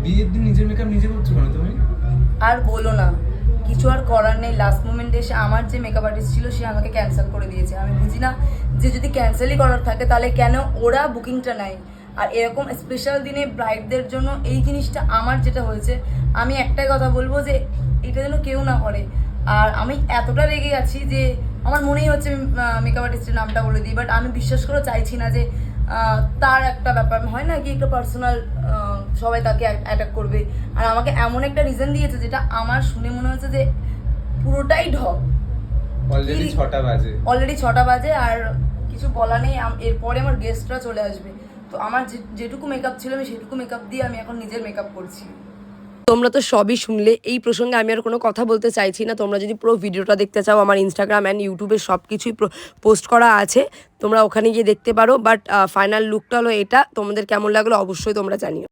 বিয়ের দিন নিজের মেকআপ নিজে করছো কেন তুমি? আর বলো না, কিছু আর করার নেই। লাস্ট মোমেন্টে এসে আমার যে মেকআপ আর্টিস্ট ছিল সে আমাকে ক্যান্সেল করে দিয়েছে। আমি বুঝি না যে যদি ক্যান্সেলই করার থাকে তাহলে কেন ওরা বুকিংটা নেয়। আর এরকম স্পেশাল দিনে ব্রাইডদের জন্য এই জিনিসটা আমার যেটা হয়েছে, আমি একটাই কথা বলবো যে এটা যেন কেউ না করে। আর আমি এতটা রেগে গেছি যে আমার মনেই হচ্ছে মেকআপ আর্টিস্টের নামটা বলে দিই, বাট আমি বিশ্বাস করে চাইছি না যে তার একটা ব্যাপার হয় না কি একটা পার্সোনাল, সবাই তাকে অ্যাটাক করবে। আর আমাকে এমন একটা রিজন দিয়েছে যেটা আমার শুনে মনে হচ্ছে যে পুরোটাই ঢপ। অলরেডি 6টা বাজে আর কিছু বলা নেই। এরপরে আমার গেস্টরা চলে আসবে, তো আমার যেটুকু মেকআপ ছিল আমি সেটুকু মেকআপ দিয়ে আমি এখন নিজের মেকআপ করছি। তোমরা তো সবই শুনলে, এই প্রসঙ্গে আমি আর কোনো কথা বলতে চাইছি না। তোমরা যদি পুরো ভিডিওটা দেখতে চাও আমার ইনস্টাগ্রাম অ্যান্ড ইউটিউবে সব কিছুই পোস্ট করা আছে, তোমরা ওখানে গিয়ে দেখতে পারো। বাট ফাইনাল লুকটা হলো এটা। তোমাদের কেমন লাগলো অবশ্যই তোমরা জানিও।